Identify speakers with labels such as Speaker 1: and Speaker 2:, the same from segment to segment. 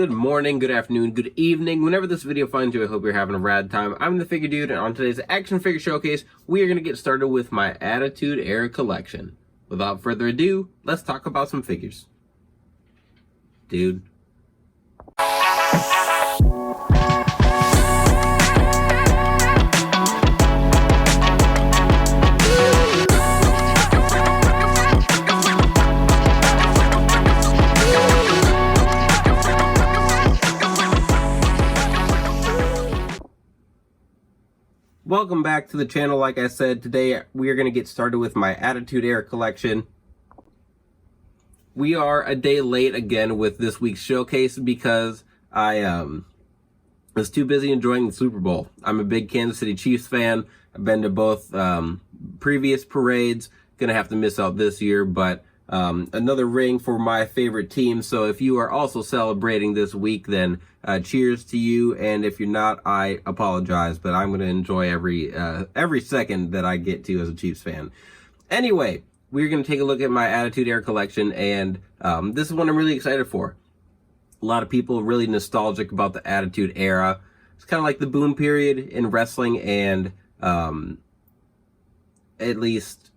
Speaker 1: Good morning, good afternoon, good evening. Whenever this video finds you, I hope you're having a rad time. I'm the Figure Dude, and on today's action figure showcase, we are going to get started with my Attitude Era collection. Without further ado, let's talk about some figures. Dude. Welcome back to the channel. Like I said, today we are going to get started with my Attitude Era collection. We are a day late again with this week's showcase because I was too busy enjoying the Super Bowl. I'm a big Kansas City Chiefs fan. I've been to both previous parades. Gonna have to miss out this year, but another ring for my favorite team. So if you are also celebrating this week, then cheers to you. And if you're not, I apologize, but I'm going to enjoy every second that I get to as a Chiefs fan. Anyway, we're going to take a look at my Attitude Era collection, and this is what I'm really excited for. A lot of people really nostalgic about the Attitude Era. It's kind of like the boom period in wrestling, and at least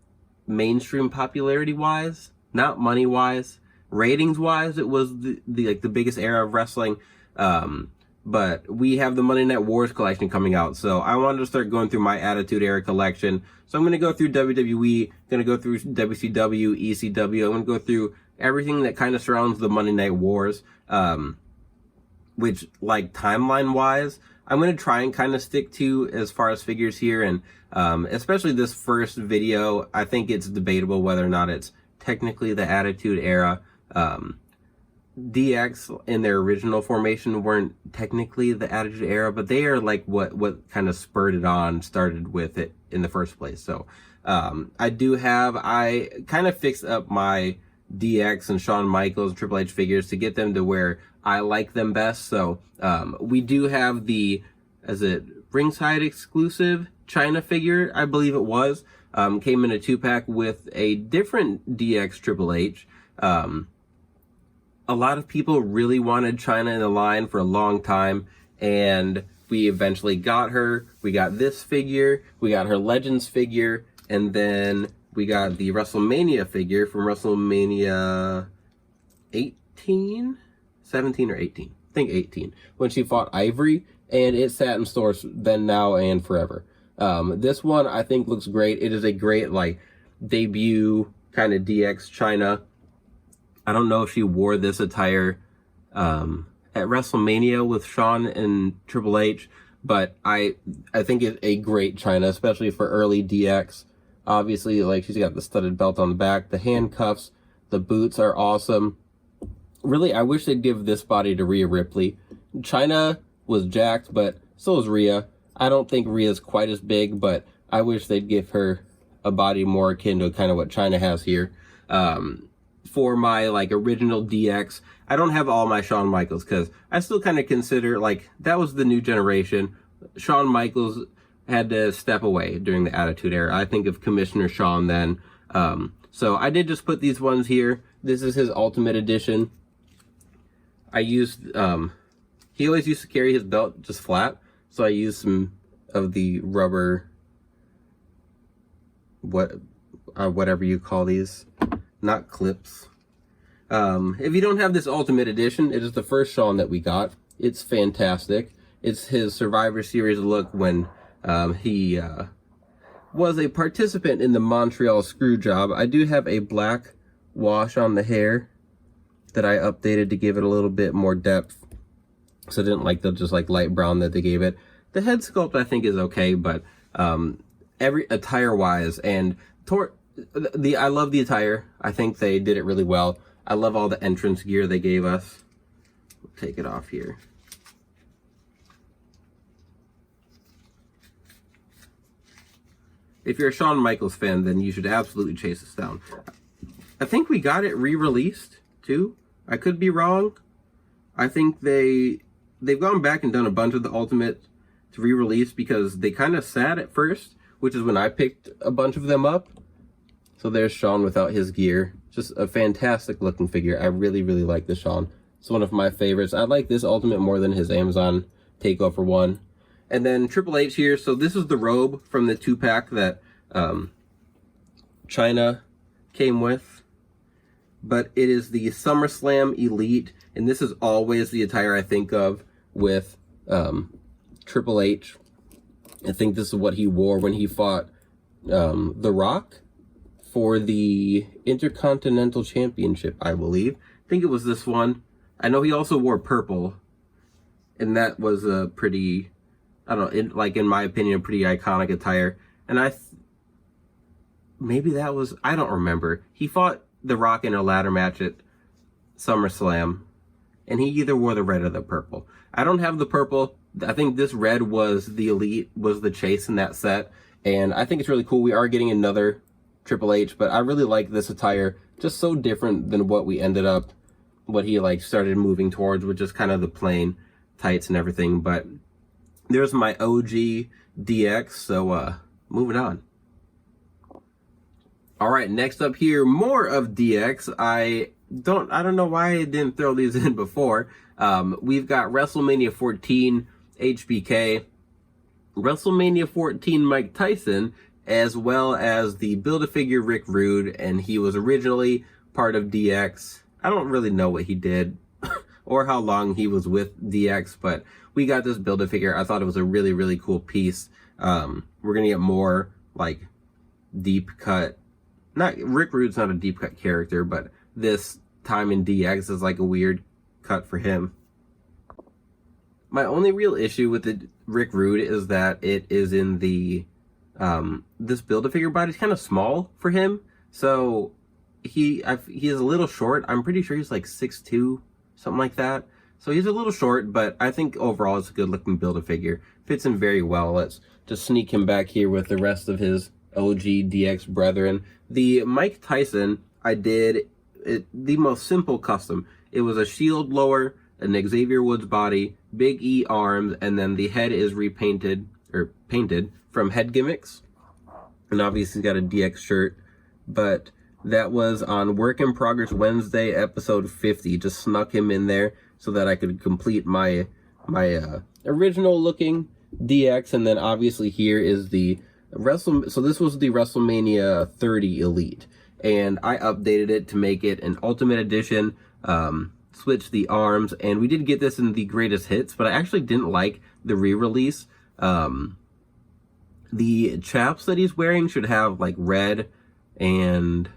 Speaker 1: mainstream popularity wise, not money wise, ratings wise, it was the biggest era of wrestling. But we have the Monday Night Wars collection coming out, so I wanted to start going through my Attitude Era collection. So I'm going to go through WWE, going to go through WCW, ECW. I'm going to go through everything that kind of surrounds the Monday Night Wars, which, like, timeline wise, I'm going to try and kind of stick to as far as figures here, and especially this first video, I think it's debatable whether or not it's technically the Attitude Era. DX in their original formation weren't technically the Attitude Era, but they are like what kind of started with it in the first place. So I kind of fixed up my DX and Shawn Michaels and Triple H figures to get them to where I like them best. So we do have the, is it ringside exclusive China figure, I believe it was. Came in a 2-pack with a different DX Triple H. A lot of people really wanted China in the line for a long time, and we eventually got her. We got this figure, we got her Legends figure, and then we got the WrestleMania figure from WrestleMania 18? 17 or 18? I think 18, when she fought Ivory, and it sat in stores then, now, and forever. This one I think looks great. It is a great, like, debut kind of DX China. I don't know if she wore this attire at WrestleMania with Shawn and Triple H, but I think it's a great China, especially for early DX. Obviously, like, she's got the studded belt on the back, the handcuffs, the boots are awesome. Really, I wish they'd give this body to Rhea Ripley. China was jacked, but so was Rhea. I don't think Rhea's quite as big, but I wish they'd give her a body more akin to kind of what China has here. For my, like, original DX, I don't have all my Shawn Michaels, because I still kind of consider, like, that was the new generation. Shawn Michaels had to step away during the Attitude Era. I think of Commissioner Shawn then. So I did just put these ones here. This is his Ultimate Edition. I used, he always used to carry his belt just flat, so I used some of the rubber, whatever you call these. Not clips. If you don't have this Ultimate Edition, it is the first Shawn that we got. It's fantastic. It's his Survivor Series look when he was a participant in the Montreal Screwjob. I do have a black wash on the hair that I updated to give it a little bit more depth. So I didn't like the just like light brown that they gave it. The head sculpt I think is okay, but every attire wise and I love the attire. I think they did it really well. I love all the entrance gear they gave us. We'll take it off here. If you're a Shawn Michaels fan, then you should absolutely chase this down. I think we got it re-released too. I could be wrong. I think they've gone back and done a bunch of the Ultimate to re-release because they kind of sat at first, which is when I picked a bunch of them up. So there's Shawn without his gear. Just a fantastic looking figure. I really, really like the Shawn. It's one of my favorites. I like this Ultimate more than his Amazon Takeover one. And then Triple H here. So this is the robe from the 2-pack that China came with. But it is the SummerSlam Elite. And this is always the attire I think of with Triple H. I think this is what he wore when he fought The Rock for the Intercontinental Championship, I believe. I think it was this one. I know he also wore purple. And that was a pretty, I don't know, in my opinion, a pretty iconic attire. And maybe that was, I don't remember. He fought The Rock in a ladder match at SummerSlam. And he either wore the red or the purple. I don't have the purple. I think this red was the Elite, was the chase in that set. And I think it's really cool. We are getting another Triple H, but I really like this attire. Just so different than what we ended up, what he like started moving towards, which is kind of the plain tights and everything. But there's my OG DX, so moving on. All right, next up here, more of DX. I don't know why I didn't throw these in before. We've got WrestleMania 14 HBK, WrestleMania 14 Mike Tyson, as well as the Build-A-Figure Rick Rude, and he was originally part of DX. I don't really know what he did or how long he was with DX, but we got this Build-A-Figure. I thought it was a really, really cool piece. We're going to get more, like, deep cut. Rick Rude's not a deep cut character, but this time in DX is like a weird cut for him. My only real issue with the Rick Rude is that it is in the this Build-A-Figure body's kind of small for him, so he is a little short. I'm pretty sure he's like 6'2", something like that. So he's a little short, but I think overall it's a good looking Build-A-Figure. Fits him very well. Let's just sneak him back here with the rest of his OG DX brethren. The Mike Tyson, I did the most simple custom. It was a shield lower, an Xavier Woods body, big E arms, and then the head is repainted, or painted, from Head Gimmicks. And obviously he's got a DX shirt, but that was on Work in Progress Wednesday, episode 50. Just snuck him in there so that I could complete my original looking DX. And then obviously here is the so this was the WrestleMania 30 Elite, and I updated it to make it an Ultimate Edition, switched the arms, and we did get this in the Greatest Hits, but I actually didn't like the re-release. The chaps that he's wearing should have like red and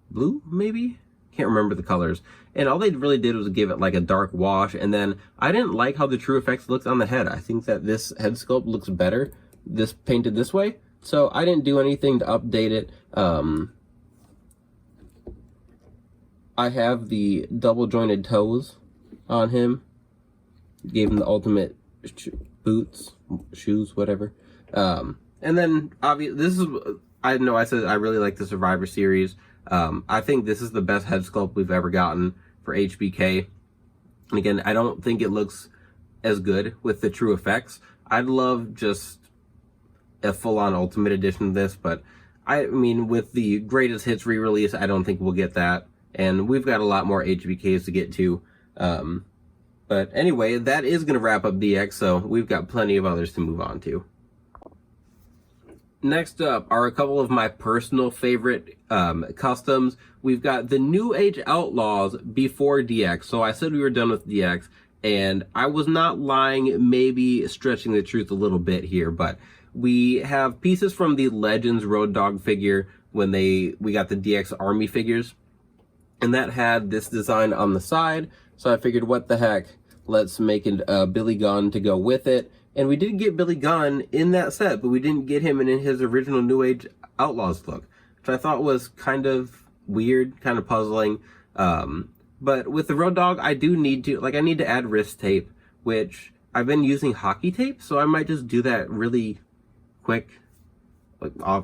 Speaker 1: blue, maybe? Can't remember the colors. And all they really did was give it like a dark wash, and then I didn't like how the True Effects looks on the head. I think that this head sculpt looks better this painted this way, so I didn't do anything to update it. I have the double jointed toes on him. Gave him the ultimate boots, shoes, whatever. And then obviously this is, I know I said I really like the Survivor Series. I think this is the best head sculpt we've ever gotten for HBK. And again, I don't think it looks as good with the True Effects. I'd love just a full-on Ultimate Edition of this, but I mean, with the Greatest Hits re-release, I don't think we'll get that. And we've got a lot more HBKs to get to. But anyway, that is going to wrap up DX, so we've got plenty of others to move on to. Next up are a couple of my personal favorite customs. We've got the New Age Outlaws before DX. So I said we were done with DX, and I was not lying, maybe stretching the truth a little bit here, but we have pieces from the Legends Road Dogg figure when we got the DX Army figures, and that had this design on the side. So I figured, what the heck, let's make a Billy Gunn to go with it. And we did get Billy Gunn in that set, but we didn't get him in his original New Age Outlaws look, which I thought was kind of weird, kind of puzzling. But with the Road Dogg, I do need to, I need to add wrist tape, which I've been using hockey tape, so I might just do that really quick,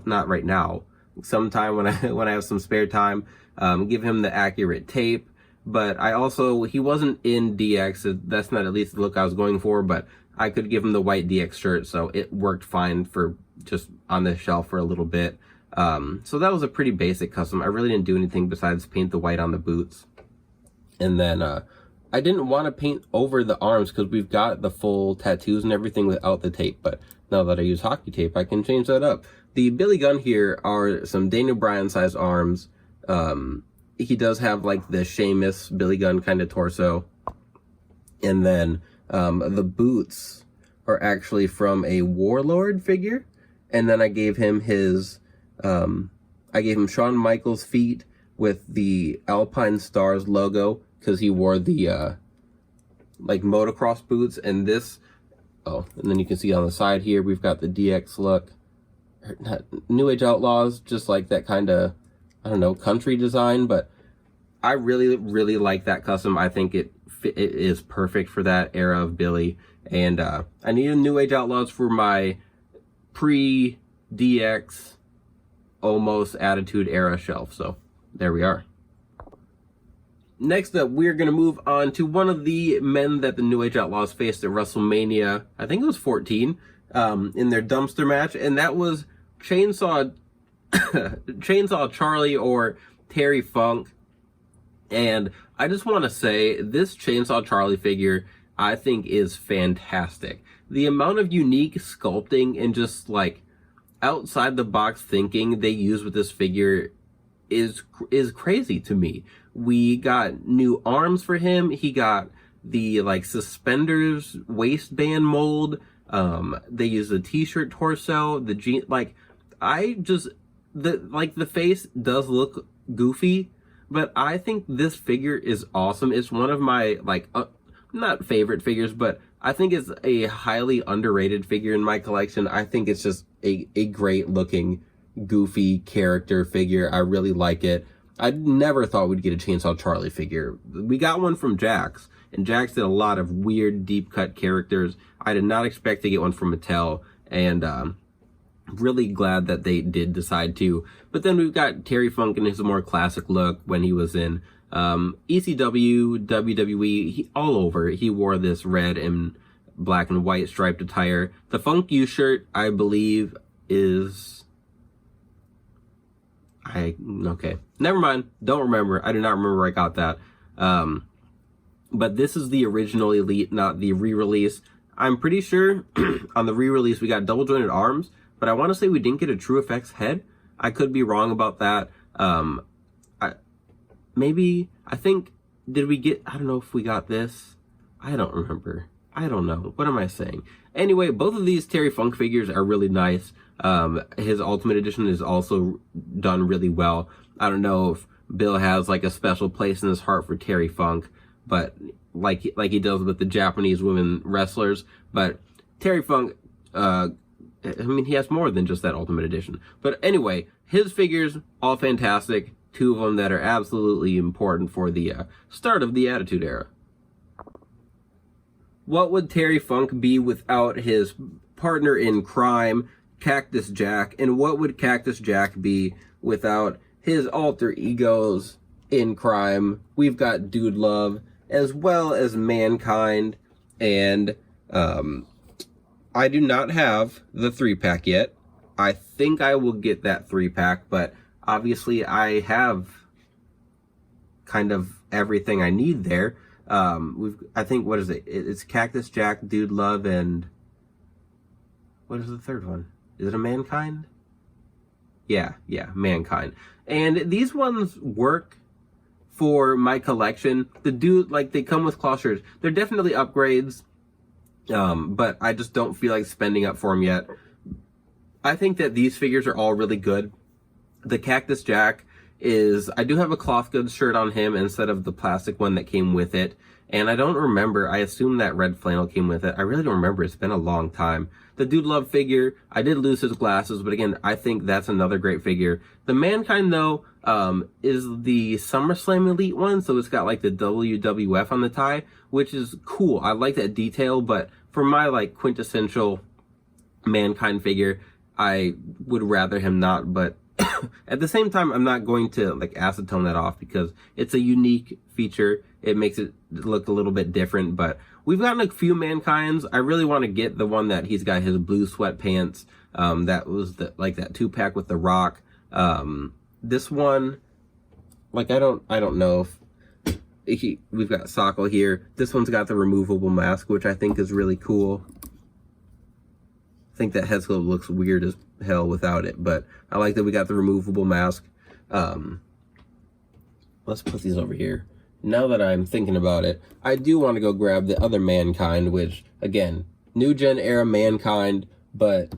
Speaker 1: not right now, sometime when I have some spare time, give him the accurate tape. But he wasn't in DX, so that's not at least the look I was going for, but I could give him the white DX shirt, so it worked fine for just on the shelf for a little bit. So that was a pretty basic custom. I really didn't do anything besides paint the white on the boots. And then I didn't want to paint over the arms because we've got the full tattoos and everything without the tape, but now that I use hockey tape, I can change that up. The Billy Gunn here are some Daniel Bryan size arms. He does have like the Sheamus Billy Gunn kind of torso. And then the boots are actually from a Warlord figure. And then I gave him his, I gave him Shawn Michaels' feet with the Alpine Stars logo, because he wore the, like, motocross boots. And this, oh, and then you can see on the side here, we've got the DX look. New Age Outlaws, just like that kind of, I don't know, country design. But I really, really like that custom. I think it is perfect for that era of Billy. And I needed New Age Outlaws for my pre-DX, almost Attitude Era shelf. So there we are. Next up, we're going to move on to one of the men that the New Age Outlaws faced at WrestleMania, I think it was 14, in their dumpster match. And that was Chainsaw Charlie, or Terry Funk. And I just want to say, this Chainsaw Charlie figure, I think, is fantastic. The amount of unique sculpting and just like outside the box thinking they use with this figure is crazy to me. We got new arms for him. He got the like suspenders waistband mold. They use the t-shirt torso, the jean, like the face does look goofy, but I think this figure is awesome. It's one of my like not favorite figures, but I think it's a highly underrated figure in my collection. I think it's just a great looking goofy character figure. I really like it. I never thought we'd get a Chainsaw Charlie figure. We got one from Jax, and Jax did a lot of weird deep cut characters. I did not expect to get one from Mattel, and really glad that they did decide to. But then we've got Terry Funk in his more classic look when he was in ECW, WWE, all over. He wore this red and black and white striped attire. The Funk U shirt, I believe, is... okay, never mind, don't remember. I do not remember where I got that. But this is the original Elite, not the re-release. I'm pretty sure on the re-release we got double jointed arms, but I want to say we didn't get a True Effects head. I could be wrong about that. I think, did we get, I don't know if we got this. I don't remember. I don't know. What am I saying? Anyway, both of these Terry Funk figures are really nice. His Ultimate Edition is also done really well. I don't know if Bill has like a special place in his heart for Terry Funk, but like he does with the Japanese women wrestlers. But Terry Funk, I mean, he has more than just that Ultimate Edition. But anyway, his figures, all fantastic. Two of them that are absolutely important for the start of the Attitude Era. What would Terry Funk be without his partner in crime, Cactus Jack? And what would Cactus Jack be without his alter egos in crime? We've got Dude Love, as well as Mankind, and I do not have the 3-pack yet. I think I will get that 3-pack, but obviously I have kind of everything I need there. I think, what is it? It's Cactus Jack, Dude Love, and what is the third one? Is it a Mankind? Yeah, Mankind. And these ones work for my collection. The dude, like, they come with claw shirts. They're definitely upgrades, but I just don't feel like spending up for them yet. I think that these figures are all really good. The Cactus Jack is, I do have a cloth goods shirt on him instead of the plastic one that came with it. And I don't remember, I assume that red flannel came with it. I really don't remember, it's been a long time. The Dude Love figure, I did lose his glasses, but again, I think that's another great figure. The Mankind, though, is the SummerSlam Elite one, so it's got like the WWF on the tie, which is cool. I like that detail, but for my like quintessential Mankind figure, I would rather him not, but at the same time, I'm not going to like acetone that off because it's a unique feature. It makes it look a little bit different, but we've gotten a few Mankinds. I really want to get the one that he's got his blue sweatpants. That was the, like that 2-pack with the Rock. This one, like I don't know if we've got Sokol here. This one's got the removable mask, which I think is really cool. I think that head sculpt looks weird as hell without it, but I like that we got the removable mask. Let's put these over here. Now that I'm thinking about it, I do want to go grab the other Mankind, which, again, New Gen era Mankind, but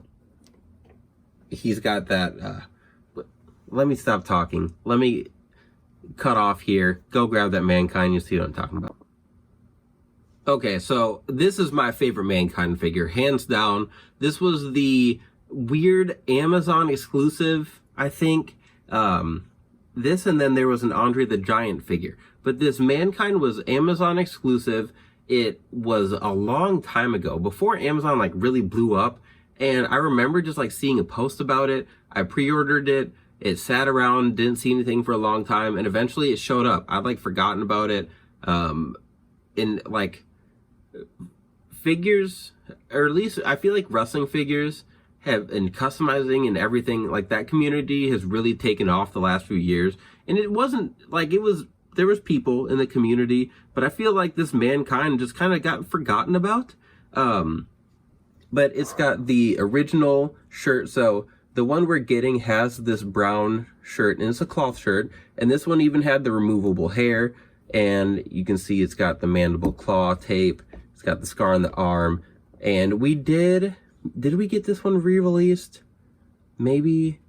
Speaker 1: he's got that, let me stop talking. Let me cut off here. Go grab that Mankind, you see what I'm talking about. Okay, so this is my favorite Mankind figure, hands down. This was the weird Amazon exclusive, I think. This, and then there was an Andre the Giant figure. But this Mankind was Amazon exclusive. It was a long time ago, before Amazon like really blew up. And I remember just like seeing a post about it. I pre-ordered it. It sat around, didn't see anything for a long time, and eventually it showed up. I'd like forgotten about it. In like figures, or at least I feel like wrestling figures have, and customizing and everything, like that community has really taken off the last few years. And it wasn't like there was people in the community, but I feel like this Mankind just kind of got forgotten about. But it's got the original shirt. So the one we're getting has this brown shirt, and it's a cloth shirt. And this one even had the removable hair. And you can see it's got the mandible claw tape. It's got the scar on the arm. And we did we get this one re-released? Maybe.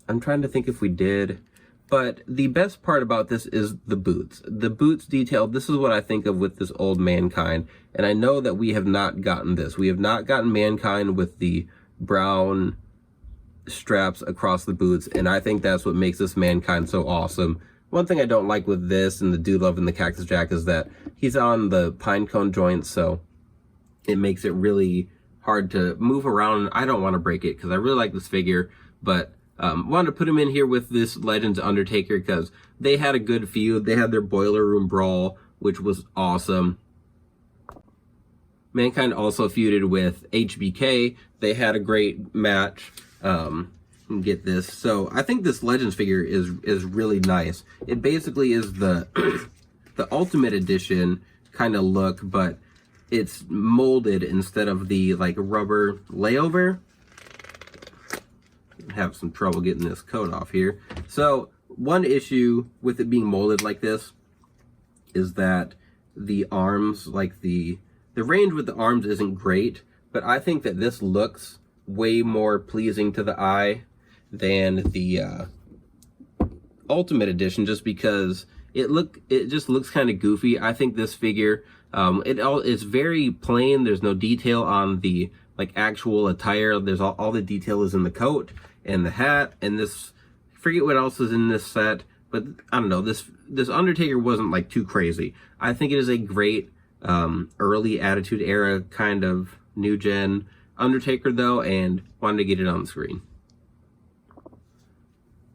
Speaker 1: I'm trying to think if we did. But the best part about this is the boots. The boots detail, this is what I think of with this old Mankind. And I know that we have not gotten this. We have not gotten Mankind with the brown straps across the boots. And I think that's what makes this Mankind so awesome. One thing I don't like with this and the Dude Love and the Cactus Jack is that he's on the pine cone joint, so it makes it really hard to move around. I don't want to break it because I really like this figure, but wanted to put him in here with this Legends Undertaker because they had a good feud. They had their Boiler Room Brawl, which was awesome. Mankind also feuded with HBK. They had a great match. Get this. So I think this Legends figure is really nice. It basically is the the Ultimate Edition kind of look, but it's molded instead of the like rubber layover. Have some trouble getting this coat off here. So one issue with it being molded like this is that the arms, like the range with the arms isn't great, but I think that this looks way more pleasing to the eye than the Ultimate Edition, just because it just looks kind of goofy. I think this figure, it's very plain. There's no detail on the like actual attire. There's all the detail is in the coat and the hat, and this, I forget what else is in this set, but I don't know, this Undertaker wasn't like too crazy. I think it is a great early Attitude Era kind of new gen Undertaker though, and wanted to get it on the screen.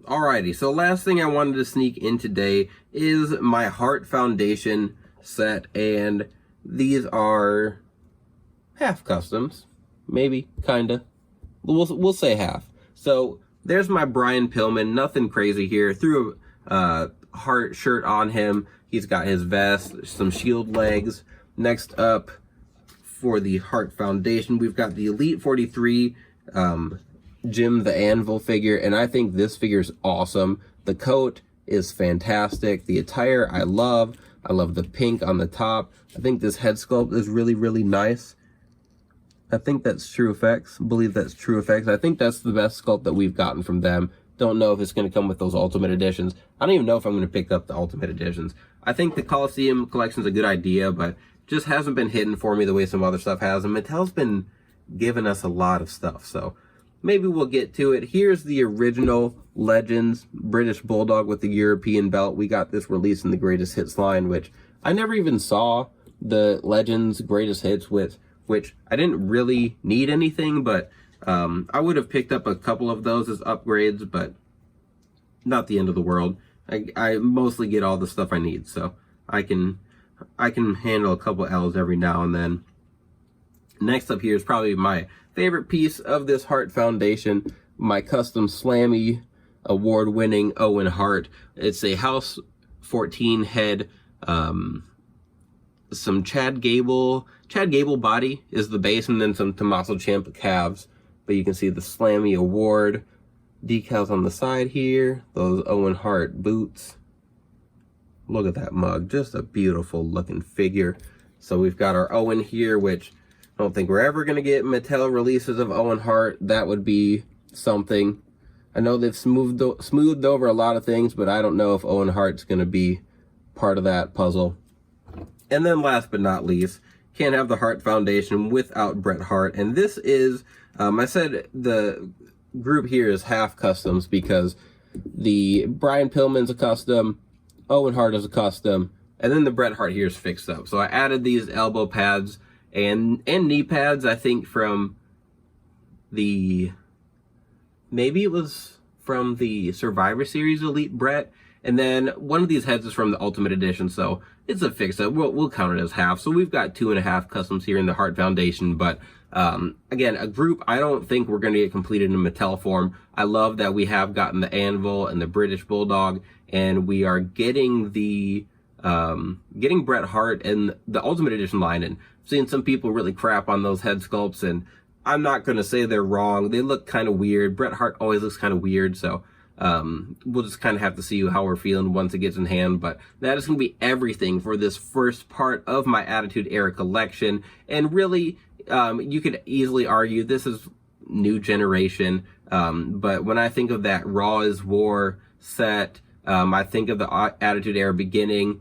Speaker 1: Alrighty, so last thing I wanted to sneak in today is my Heart Foundation set, and these are half customs, maybe, kinda. We'll say half. So there's my Brian Pillman, nothing crazy here. Threw a heart shirt on him. He's got his vest, some shield legs. Next up, for the Heart Foundation, we've got the Elite 43 Jim the Anvil figure, and I think this figure is awesome. The coat is fantastic. The attire I love. I love the pink on the top. I think this head sculpt is really, really nice. I think that's True Effects. I believe that's True Effects. I think that's the best sculpt that we've gotten from them. Don't know if it's going to come with those Ultimate Editions. I don't even know if I'm going to pick up the Ultimate Editions. I think the Coliseum collection is a good idea, but just hasn't been hitting for me the way some other stuff has. And Mattel's been giving us a lot of stuff, so maybe we'll get to it. Here's the original Legends British Bulldog with the European belt. We got this released in the Greatest Hits line, which I never even saw the Legends Greatest Hits with, which I didn't really need anything, but I would have picked up a couple of those as upgrades, but not the end of the world. I mostly get all the stuff I need, so I can handle a couple L's every now and then. Next up here is probably my favorite piece of this Heart Foundation, my custom Slammy award-winning Owen Hart. It's a House 14 head some Chad Gable body is the base, and then some Tommaso Ciampa calves. But you can see the Slammy Award decals on the side here, those Owen Hart boots. Look at that mug, just a beautiful looking figure. So we've got our Owen here, which I don't think we're ever going to get Mattel releases of Owen Hart. That would be something. I know they've smoothed over a lot of things, but I don't know if Owen Hart's going to be part of that puzzle. And then last but not least, can't have the Hart Foundation without Bret Hart. And this is, I said the group here is half customs because the Brian Pillman's a custom, Owen Hart is a custom, and then the Bret Hart here is fixed up. So I added these elbow pads and knee pads, I think from maybe it was from the Survivor Series Elite Bret, and then one of these heads is from the Ultimate Edition, so it's a fix-up. We'll count it as half. So we've got 2.5 customs here in the Hart Foundation, but again, a group I don't think we're going to get completed in Mattel form. I love that we have gotten the Anvil and the British Bulldog, and we are getting the getting Bret Hart and the Ultimate Edition line, and I've seen some people really crap on those head sculpts, and I'm not going to say they're wrong. They look kind of weird. Bret Hart always looks kind of weird, so we'll just kind of have to see how we're feeling once it gets in hand. But that is going to be everything for this first part of my Attitude Era collection. And really, you could easily argue this is new generation. But when I think of that Raw is War set, I think of the Attitude Era beginning.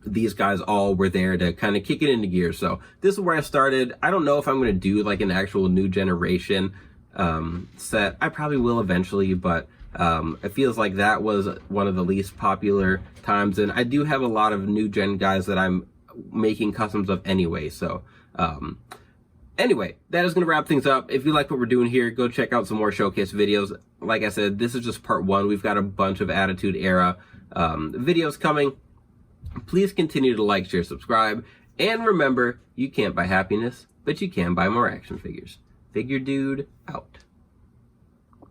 Speaker 1: These guys all were there to kind of kick it into gear. So this is where I started. I don't know if I'm going to do like an actual new generation set. I probably will eventually, but it feels like that was one of the least popular times, and I do have a lot of new gen guys that I'm making customs of anyway. So anyway, that is going to wrap things up. If you like what we're doing here, go check out some more showcase videos. Like I said, this is just part one. We've got a bunch of Attitude Era videos coming. Please continue to like, share, subscribe, and remember, you can't buy happiness, but you can buy more action figures. Figure Dude out.